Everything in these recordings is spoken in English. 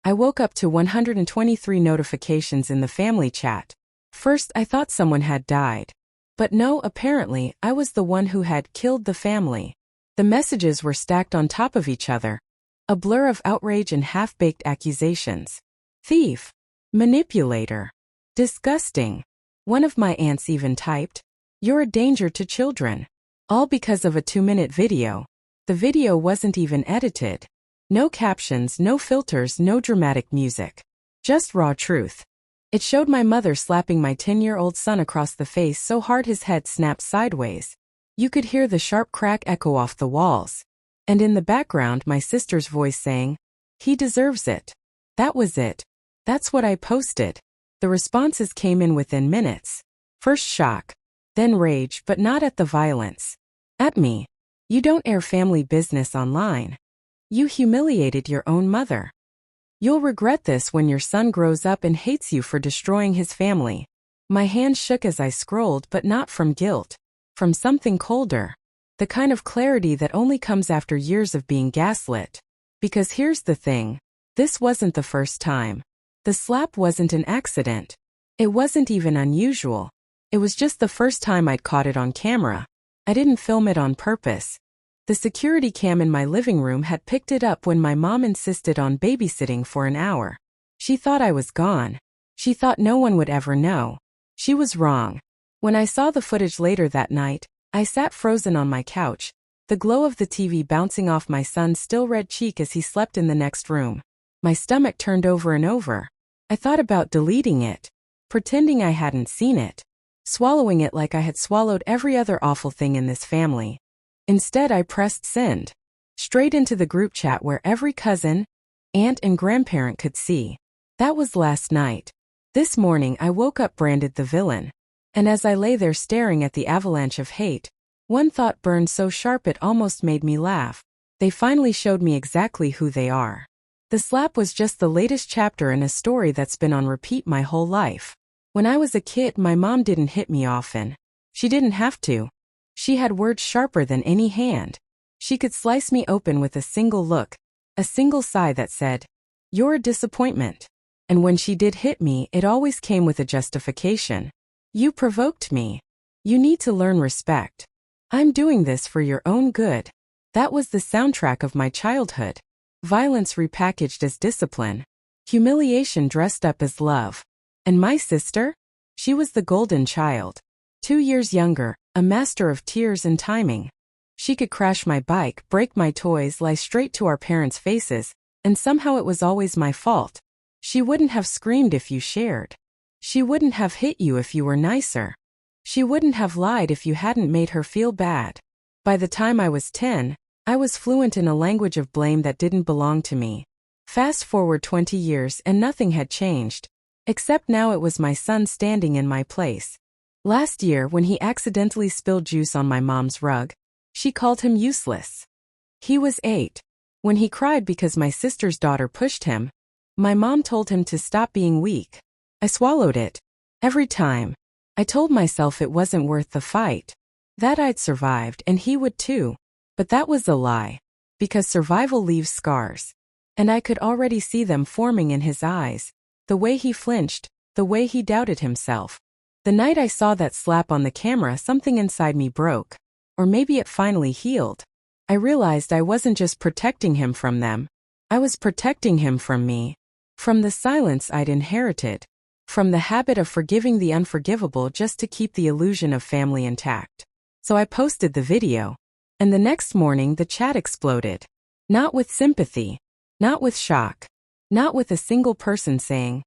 I woke up to 123 notifications in the family chat. First, I thought someone had died. But no, apparently, I was the one who had killed the family. The messages were stacked on top of each other. A blur of outrage and half-baked accusations. Thief. Manipulator. Disgusting. One of my aunts even typed, "You're a danger to children." All because of a 2-minute video. The video wasn't even edited. No captions, no filters, no dramatic music. Just raw truth. It showed my mother slapping my 10-year-old son across the face so hard his head snapped sideways. You could hear the sharp crack echo off the walls. And in the background, my sister's voice saying, "He deserves it." That was it. That's what I posted. The responses came in within minutes. First shock. Then rage, but not at the violence. At me. You don't air family business online. You humiliated your own mother. You'll regret this when your son grows up and hates you for destroying his family. My hand shook as I scrolled, but not from guilt. From something colder. The kind of clarity that only comes after years of being gaslit. Because here's the thing. This wasn't the first time. The slap wasn't an accident. It wasn't even unusual. It was just the first time I'd caught it on camera. I didn't film it on purpose. The security cam in my living room had picked it up when my mom insisted on babysitting for an hour. She thought I was gone. She thought no one would ever know. She was wrong. When I saw the footage later that night, I sat frozen on my couch, the glow of the TV bouncing off my son's still red cheek as he slept in the next room. My stomach turned over and over. I thought about deleting it, pretending I hadn't seen it, swallowing it like I had swallowed every other awful thing in this family. Instead, I pressed send. Straight into the group chat where every cousin, aunt and grandparent could see. That was last night. This morning I woke up branded the villain. And as I lay there staring at the avalanche of hate, one thought burned so sharp it almost made me laugh. They finally showed me exactly who they are. The slap was just the latest chapter in a story that's been on repeat my whole life. When I was a kid, my mom didn't hit me often. She didn't have to. She had words sharper than any hand. She could slice me open with a single look, a single sigh that said, "You're a disappointment." And when she did hit me, it always came with a justification. "You provoked me. You need to learn respect. I'm doing this for your own good." That was the soundtrack of my childhood. Violence repackaged as discipline. Humiliation dressed up as love. And my sister? She was the golden child. 2 years younger, a master of tears and timing. She could crash my bike, break my toys, lie straight to our parents' faces, and somehow it was always my fault. She wouldn't have screamed if you shared. She wouldn't have hit you if you were nicer. She wouldn't have lied if you hadn't made her feel bad. By the time I was 10, I was fluent in a language of blame that didn't belong to me. Fast forward 20 years and nothing had changed. Except now it was my son standing in my place. Last year, when he accidentally spilled juice on my mom's rug, she called him useless. He was 8. When he cried because my sister's daughter pushed him, my mom told him to stop being weak. I swallowed it. Every time. I told myself it wasn't worth the fight. That I'd survived and he would too. But that was a lie. Because survival leaves scars. And I could already see them forming in his eyes. The way he flinched, the way he doubted himself. The night I saw that slap on the camera, something inside me broke. Or maybe it finally healed. I realized I wasn't just protecting him from them. I was protecting him from me. From the silence I'd inherited. From the habit of forgiving the unforgivable just to keep the illusion of family intact. So I posted the video. And the next morning the chat exploded. Not with sympathy. Not with shock. Not with a single person saying,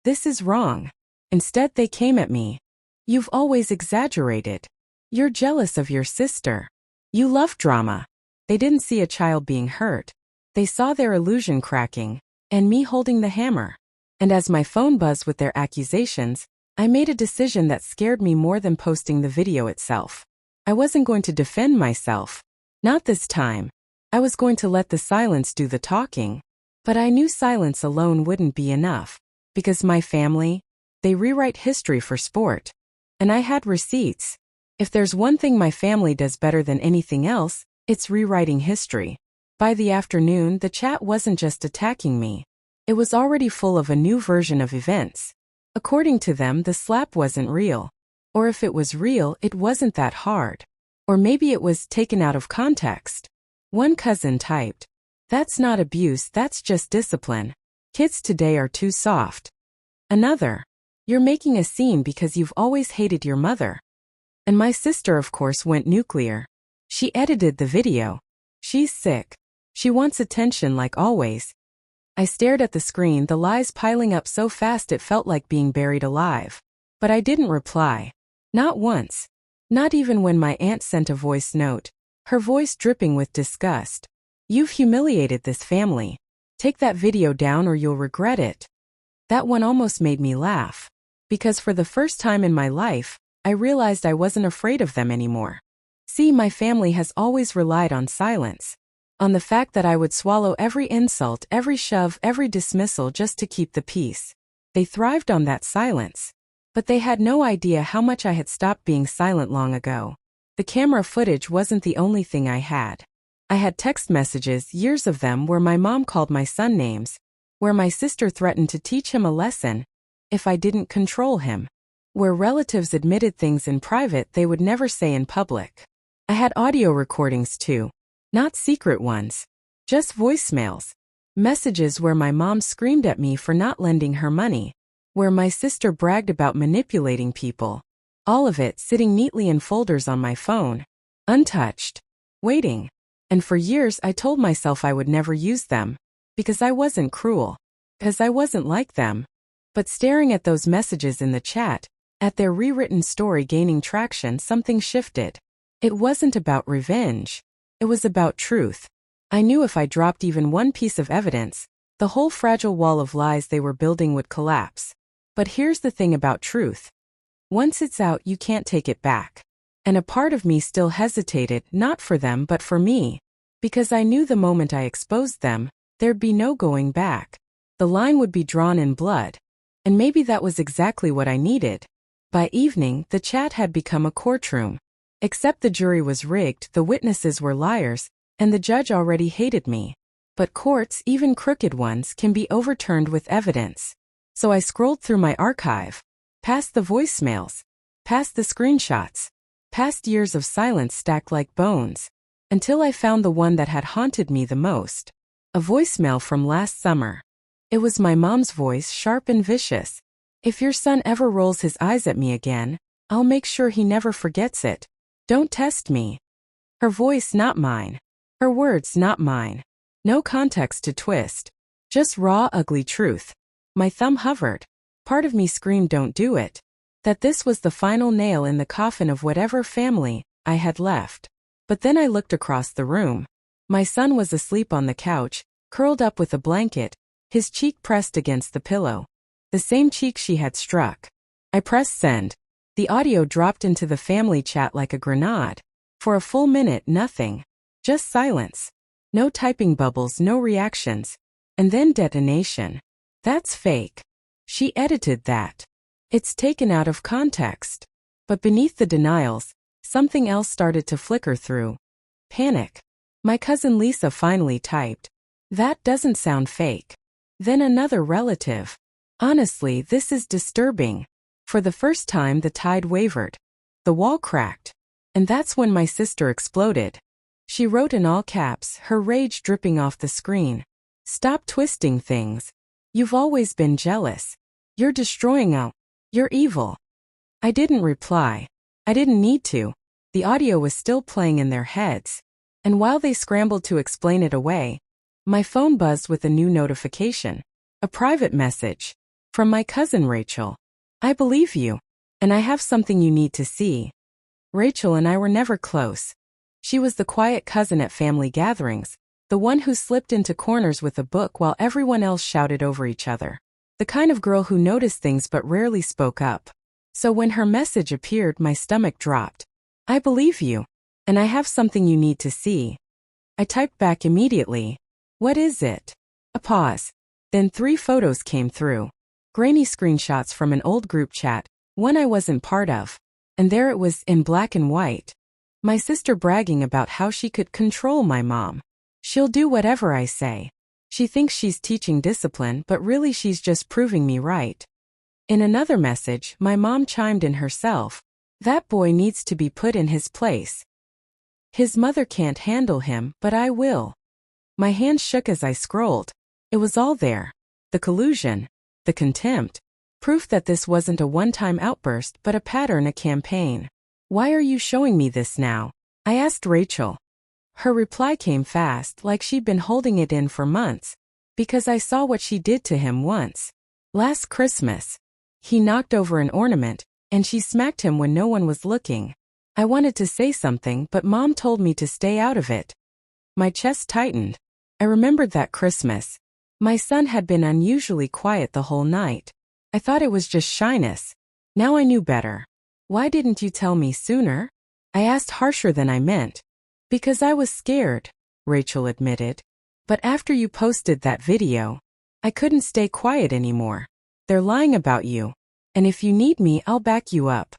"This is wrong." Instead they came at me. "You've always exaggerated. You're jealous of your sister. You love drama." They didn't see a child being hurt. They saw their illusion cracking, and me holding the hammer. And as my phone buzzed with their accusations, I made a decision that scared me more than posting the video itself. I wasn't going to defend myself. Not this time. I was going to let the silence do the talking. But I knew silence alone wouldn't be enough. Because my family, they rewrite history for sport. And I had receipts. If there's one thing my family does better than anything else, it's rewriting history. By the afternoon, the chat wasn't just attacking me. It was already full of a new version of events. According to them, the slap wasn't real. Or if it was real, it wasn't that hard. Or maybe it was taken out of context. One cousin typed, "That's not abuse, that's just discipline. Kids today are too soft." Another, "You're making a scene because you've always hated your mother." And my sister, of course, went nuclear. She edited the video. She's sick. She wants attention like always. I stared at the screen, the lies piling up so fast it felt like being buried alive. But I didn't reply. Not once. Not even when my aunt sent a voice note, her voice dripping with disgust. "You've humiliated this family. Take that video down or you'll regret it." That one almost made me laugh. Because for the first time in my life, I realized I wasn't afraid of them anymore. See, my family has always relied on silence. On the fact that I would swallow every insult, every shove, every dismissal just to keep the peace. They thrived on that silence. But they had no idea how much I had stopped being silent long ago. The camera footage wasn't the only thing I had. I had text messages, years of them, where my mom called my son names, where my sister threatened to teach him a lesson if I didn't control him, where relatives admitted things in private they would never say in public. I had audio recordings too. Not secret ones. Just voicemails. Messages where my mom screamed at me for not lending her money, where my sister bragged about manipulating people. All of it sitting neatly in folders on my phone. Untouched. Waiting. And for years I told myself I would never use them. Because I wasn't cruel. Because I wasn't like them. But staring at those messages in the chat, at their rewritten story gaining traction, something shifted. It wasn't about revenge. It was about truth. I knew if I dropped even one piece of evidence, the whole fragile wall of lies they were building would collapse. But here's the thing about truth. Once it's out, you can't take it back. And a part of me still hesitated, not for them but for me. Because I knew the moment I exposed them, there'd be no going back. The line would be drawn in blood. And maybe that was exactly what I needed. By evening, the chat had become a courtroom. Except the jury was rigged, the witnesses were liars, and the judge already hated me. But courts, even crooked ones, can be overturned with evidence. So I scrolled through my archive, past the voicemails, past the screenshots, past years of silence stacked like bones, until I found the one that had haunted me the most. A voicemail from last summer. It was my mom's voice, sharp and vicious. "If your son ever rolls his eyes at me again, I'll make sure he never forgets it. Don't test me." Her voice, not mine. Her words, not mine. No context to twist. Just raw, ugly truth. My thumb hovered. Part of me screamed, "Don't do it." That this was the final nail in the coffin of whatever family I had left. But then I looked across the room. My son was asleep on the couch, curled up with a blanket, his cheek pressed against the pillow. The same cheek she had struck. I pressed send. The audio dropped into the family chat like a grenade. For a full minute, nothing. Just silence. No typing bubbles, no reactions. And then detonation. That's fake. She edited that. It's taken out of context. But beneath the denials, something else started to flicker through. Panic. My cousin Lisa finally typed, "That doesn't sound fake." Then another relative. "Honestly, this is disturbing." For the first time, the tide wavered. The wall cracked. And that's when my sister exploded. She wrote in all caps, her rage dripping off the screen. "Stop twisting things. You've always been jealous. You're destroying us. You're evil." I didn't reply. I didn't need to. The audio was still playing in their heads. And while they scrambled to explain it away, my phone buzzed with a new notification. A private message. From my cousin Rachel. "I believe you. And I have something you need to see." Rachel and I were never close. She was the quiet cousin at family gatherings, the one who slipped into corners with a book while everyone else shouted over each other. The kind of girl who noticed things but rarely spoke up. So when her message appeared, my stomach dropped. "I believe you. And I have something you need to see." I typed back immediately. "What is it?" A pause. Then 3 photos came through. Grainy screenshots from an old group chat, one I wasn't part of. And there it was, in black and white. My sister bragging about how she could control my mom. "She'll do whatever I say." She thinks she's teaching discipline, but really she's just proving me right. In another message, my mom chimed in herself. That boy needs to be put in his place. His mother can't handle him, but I will. My hands shook as I scrolled. It was all there. The collusion, the contempt, proof that this wasn't a one-time outburst but a pattern, a campaign. Why are you showing me this now? I asked Rachel. Her reply came fast, like she'd been holding it in for months. Because I saw what she did to him once. Last Christmas. He knocked over an ornament, and she smacked him when no one was looking. I wanted to say something, but Mom told me to stay out of it. My chest tightened. I remembered that Christmas. My son had been unusually quiet the whole night. I thought it was just shyness. Now I knew better. Why didn't you tell me sooner? I asked, harsher than I meant. Because I was scared, Rachel admitted. But after you posted that video, I couldn't stay quiet anymore. They're lying about you. And if you need me, I'll back you up.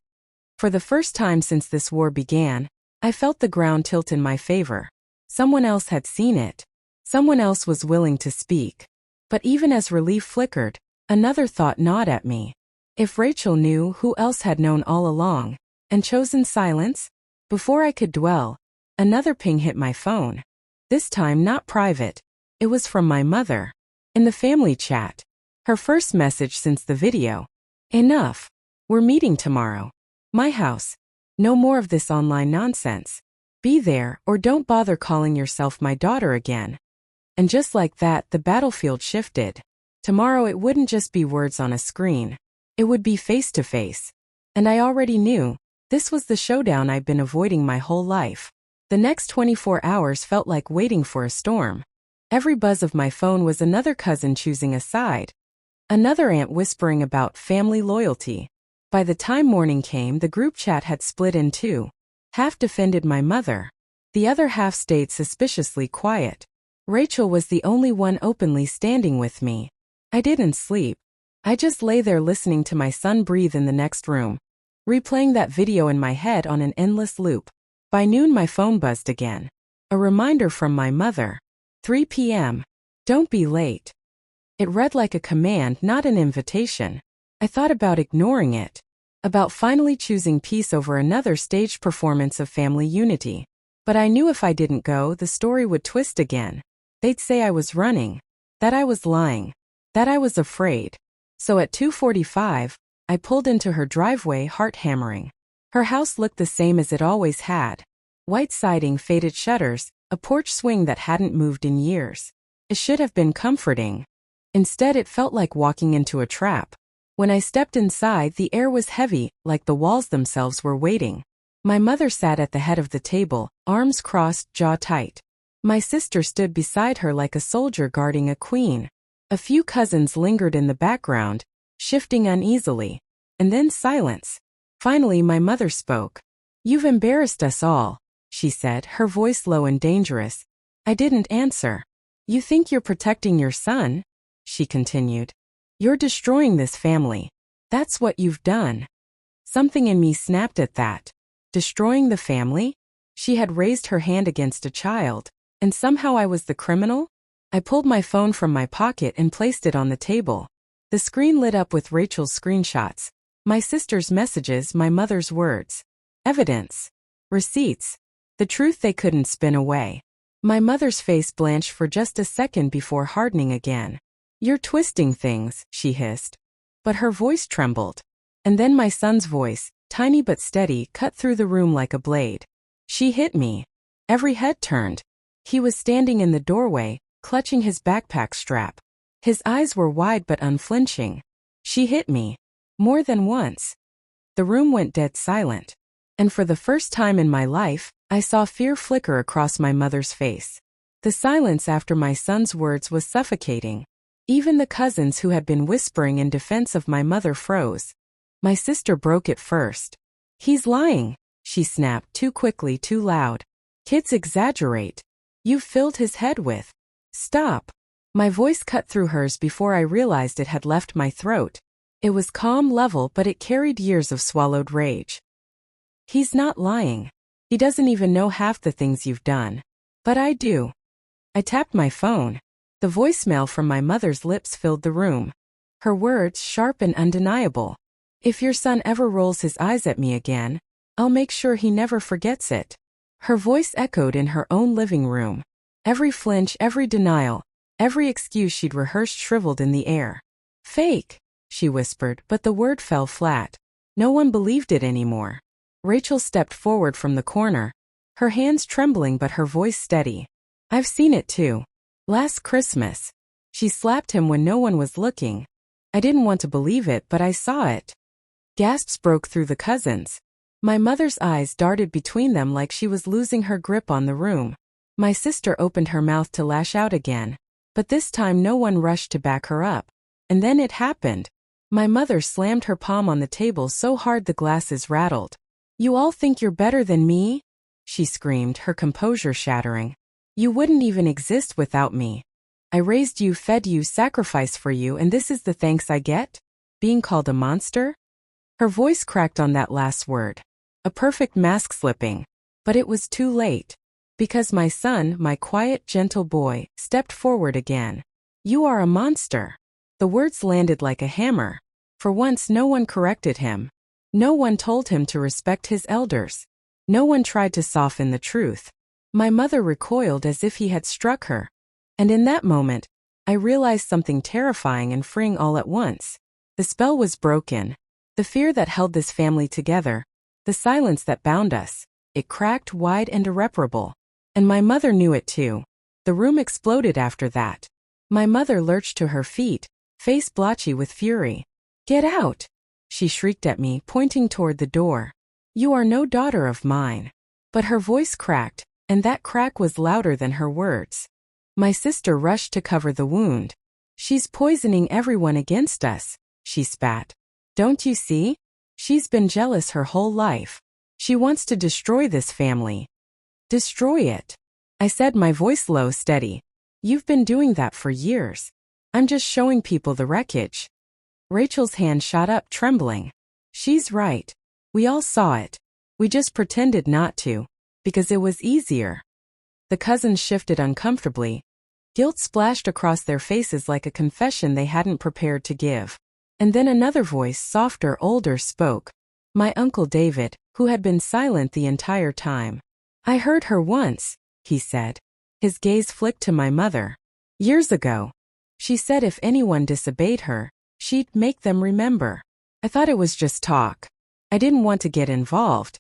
For the first time since this war began, I felt the ground tilt in my favor. Someone else had seen it. Someone else was willing to speak. But even as relief flickered, another thought gnawed at me. If Rachel knew, who else had known all along, and chosen silence? Before I could dwell, another ping hit my phone. This time not private. It was from my mother. In the family chat. Her first message since the video. Enough. We're meeting tomorrow. My house. No more of this online nonsense. Be there, or don't bother calling yourself my daughter again. And just like that, the battlefield shifted. Tomorrow it wouldn't just be words on a screen. It would be face to face. And I already knew. This was the showdown I'd been avoiding my whole life. The next 24 hours felt like waiting for a storm. Every buzz of my phone was another cousin choosing a side. Another aunt whispering about family loyalty. By the time morning came, the group chat had split in two. Half defended my mother. The other half stayed suspiciously quiet. Rachel was the only one openly standing with me. I didn't sleep. I just lay there listening to my son breathe in the next room, replaying that video in my head on an endless loop. By noon my phone buzzed again. A reminder from my mother. 3 p.m. Don't be late. It read like a command, not an invitation. I thought about ignoring it. About finally choosing peace over another staged performance of family unity. But I knew if I didn't go, the story would twist again. They'd say I was running. That I was lying. That I was afraid. So at 2:45, I pulled into her driveway, heart hammering. Her house looked the same as it always had. White siding, faded shutters, a porch swing that hadn't moved in years. It should have been comforting. Instead, it felt like walking into a trap. When I stepped inside, the air was heavy, like the walls themselves were waiting. My mother sat at the head of the table, arms crossed, jaw tight. My sister stood beside her like a soldier guarding a queen. A few cousins lingered in the background, shifting uneasily. And then silence. Finally, my mother spoke. "You've embarrassed us all," she said, her voice low and dangerous. I didn't answer. "You think you're protecting your son?" she continued. "You're destroying this family. That's what you've done." Something in me snapped at that. Destroying the family? She had raised her hand against a child, and somehow I was the criminal? I pulled my phone from my pocket and placed it on the table. The screen lit up with Rachel's screenshots, my sister's messages, my mother's words. Evidence. Receipts. The truth they couldn't spin away. My mother's face blanched for just a second before hardening again. "You're twisting things," she hissed. But her voice trembled. And then my son's voice, tiny but steady, cut through the room like a blade. She hit me. Every head turned. He was standing in the doorway, clutching his backpack strap. His eyes were wide but unflinching. She hit me. More than once. The room went dead silent. And for the first time in my life, I saw fear flicker across my mother's face. The silence after my son's words was suffocating. Even the cousins who had been whispering in defense of my mother froze. My sister broke it first. "He's lying," she snapped, too quickly, too loud. "Kids exaggerate. You've filled his head with." "Stop." My voice cut through hers before I realized it had left my throat. It was calm, level, but it carried years of swallowed rage. "He's not lying. He doesn't even know half the things you've done. But I do." I tapped my phone. The voicemail from my mother's lips filled the room. Her words sharp and undeniable. If your son ever rolls his eyes at me again, I'll make sure he never forgets it. Her voice echoed in her own living room. Every flinch, every denial, every excuse she'd rehearsed shriveled in the air. Fake, she whispered, but the word fell flat. No one believed it anymore. Rachel stepped forward from the corner, her hands trembling but her voice steady. I've seen it too. Last Christmas. She slapped him when no one was looking. I didn't want to believe it, but I saw it. Gasps broke through the cousins. My mother's eyes darted between them like she was losing her grip on the room. My sister opened her mouth to lash out again, but this time no one rushed to back her up. And then it happened. My mother slammed her palm on the table so hard the glasses rattled. You all think you're better than me? She screamed, her composure shattering. You wouldn't even exist without me. I raised you, fed you, sacrificed for you, and this is the thanks I get? Being called a monster? Her voice cracked on that last word. A perfect mask slipping. But it was too late. Because my son, my quiet, gentle boy, stepped forward again. You are a monster. The words landed like a hammer. For once no one corrected him. No one told him to respect his elders. No one tried to soften the truth. My mother recoiled as if he had struck her. And in that moment, I realized something terrifying and freeing all at once. The spell was broken. The fear that held this family together, the silence that bound us, it cracked wide and irreparable. And my mother knew it too. The room exploded after that. My mother lurched to her feet, face blotchy with fury. Get out! She shrieked at me, pointing toward the door. You are no daughter of mine. But her voice cracked, and that crack was louder than her words. My sister rushed to cover the wound. She's poisoning everyone against us, she spat. Don't you see? She's been jealous her whole life. She wants to destroy this family. Destroy it. I said, my voice low, steady. You've been doing that for years. I'm just showing people the wreckage. Rachel's hand shot up, trembling. She's right. We all saw it. We just pretended not to, because it was easier. The cousins shifted uncomfortably. Guilt splashed across their faces like a confession they hadn't prepared to give. And then another voice, softer, older, spoke. My Uncle David, who had been silent the entire time. I heard her once, he said. His gaze flicked to my mother. Years ago. She said if anyone disobeyed her, she'd make them remember. I thought it was just talk. I didn't want to get involved.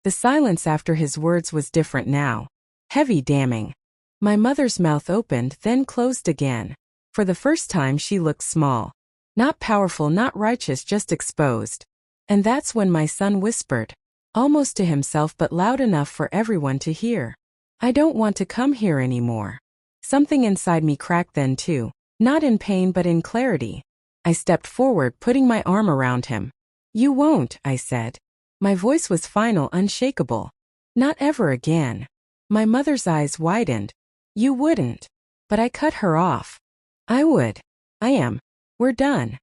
The silence after his words was different now. Heavy, damning. My mother's mouth opened, then closed again. For the first time she looked small. Not powerful, not righteous, just exposed. And that's when my son whispered, almost to himself but loud enough for everyone to hear. I don't want to come here anymore. Something inside me cracked then too, not in pain but in clarity. I stepped forward, putting my arm around him. You won't, I said. My voice was final, unshakable. Not ever again. My mother's eyes widened. You wouldn't. But I cut her off. I would. I am. We're done.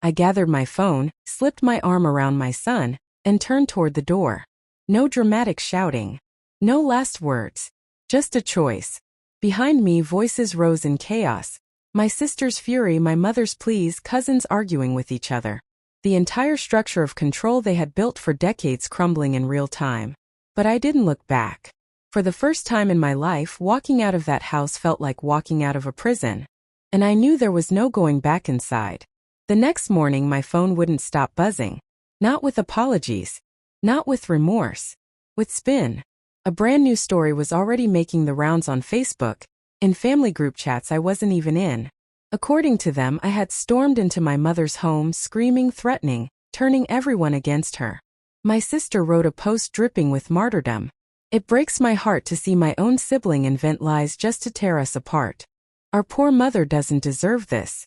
I gathered my phone, slipped my arm around my son, and turned toward the door. No dramatic shouting. No last words. Just a choice. Behind me, voices rose in chaos. My sister's fury, my mother's pleas, cousins arguing with each other. The entire structure of control they had built for decades crumbling in real time. But I didn't look back. For the first time in my life, walking out of that house felt like walking out of a prison. And I knew there was no going back inside. The next morning my phone wouldn't stop buzzing. Not with apologies. Not with remorse. With spin. A brand new story was already making the rounds on Facebook, in family group chats I wasn't even in. According to them, I had stormed into my mother's home, screaming, threatening, turning everyone against her. My sister wrote a post dripping with martyrdom. It breaks my heart to see my own sibling invent lies just to tear us apart. Our poor mother doesn't deserve this.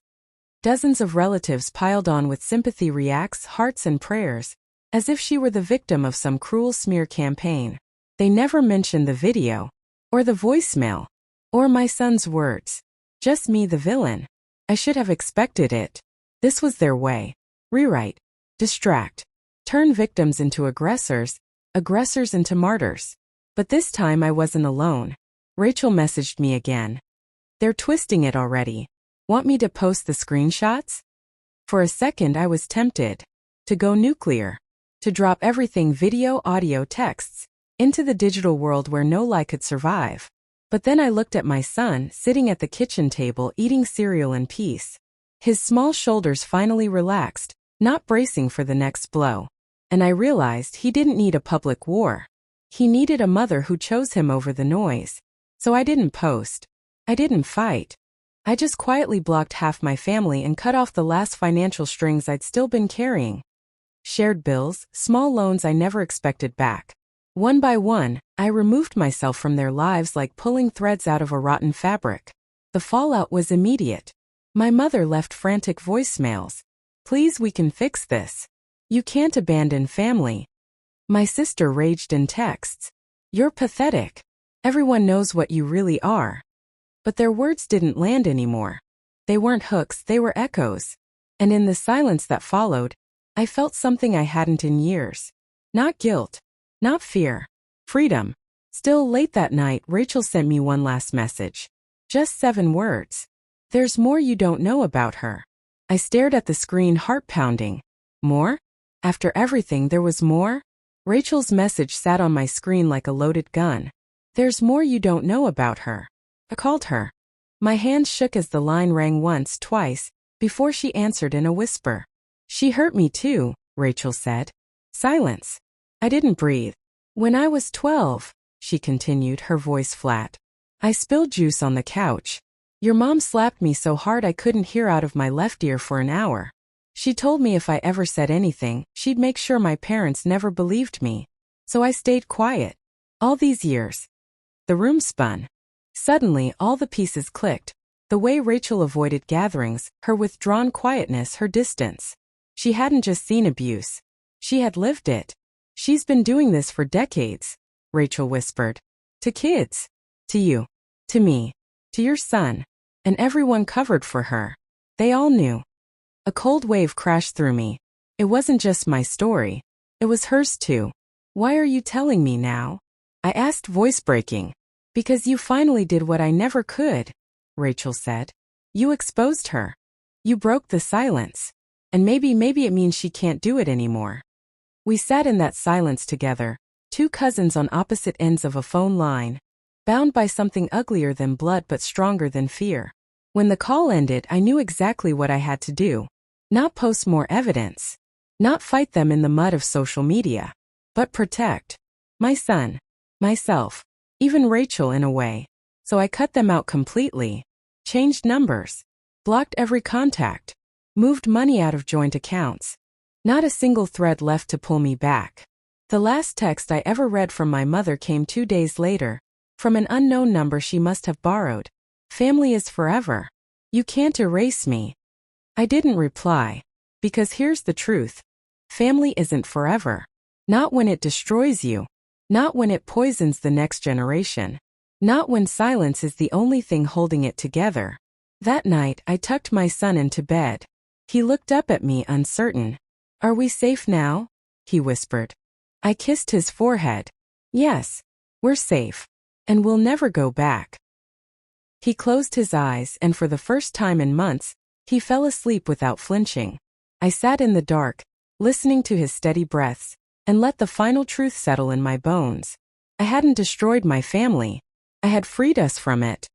Dozens of relatives piled on with sympathy reacts, hearts and prayers, as if she were the victim of some cruel smear campaign. They never mentioned the video, or the voicemail, or my son's words. Just me, the villain. I should have expected it. This was their way. Rewrite. Distract. Turn victims into aggressors, aggressors into martyrs. But this time I wasn't alone. Rachel messaged me again. They're twisting it already. Want me to post the screenshots? For a second I was tempted to go nuclear, to drop everything video, audio, texts, into the digital world where no lie could survive. But then I looked at my son sitting at the kitchen table eating cereal in peace. His small shoulders finally relaxed, not bracing for the next blow. And I realized he didn't need a public war. He needed a mother who chose him over the noise. So I didn't post. I didn't fight. I just quietly blocked half my family and cut off the last financial strings I'd still been carrying. Shared bills, small loans I never expected back. One by one, I removed myself from their lives like pulling threads out of a rotten fabric. The fallout was immediate. My mother left frantic voicemails. Please, we can fix this. You can't abandon family. My sister raged in texts. You're pathetic. Everyone knows what you really are. But their words didn't land anymore. They weren't hooks, they were echoes. And in the silence that followed, I felt something I hadn't in years. Not guilt. Not fear. Freedom. Still late that night, Rachel sent me one last message. Just 7 words. There's more you don't know about her. I stared at the screen, heart pounding. More? After everything, there was more? Rachel's message sat on my screen like a loaded gun. There's more you don't know about her. I called her. My hands shook as the line rang once, twice, before she answered in a whisper. She hurt me too, Rachel said. Silence. I didn't breathe. When I was 12, she continued, her voice flat, I spilled juice on the couch. Your mom slapped me so hard I couldn't hear out of my left ear for an hour. She told me if I ever said anything, she'd make sure my parents never believed me. So I stayed quiet. All these years. The room spun. Suddenly, all the pieces clicked. The way Rachel avoided gatherings, her withdrawn quietness, her distance. She hadn't just seen abuse. She had lived it. She's been doing this for decades, Rachel whispered. To kids. To you. To me. To your son. And everyone covered for her. They all knew. A cold wave crashed through me. It wasn't just my story. It was hers too. Why are you telling me now? I asked, voice breaking. Because you finally did what I never could, Rachel said. You exposed her. You broke the silence. And maybe it means she can't do it anymore. We sat in that silence together, 2 cousins on opposite ends of a phone line, bound by something uglier than blood but stronger than fear. When the call ended, I knew exactly what I had to do. Not post more evidence. Not fight them in the mud of social media. But protect. My son. Myself. Even Rachel in a way. So I cut them out completely. Changed numbers. Blocked every contact. Moved money out of joint accounts. Not a single thread left to pull me back. The last text I ever read from my mother came 2 days later, from an unknown number she must have borrowed. Family is forever. You can't erase me. I didn't reply. Because here's the truth. Family isn't forever. Not when it destroys you. Not when it poisons the next generation. Not when silence is the only thing holding it together. That night, I tucked my son into bed. He looked up at me, uncertain. Are we safe now? He whispered. I kissed his forehead. Yes, we're safe. And we'll never go back. He closed his eyes, and for the first time in months, he fell asleep without flinching. I sat in the dark, listening to his steady breaths, and let the final truth settle in my bones. I hadn't destroyed my family. I had freed us from it.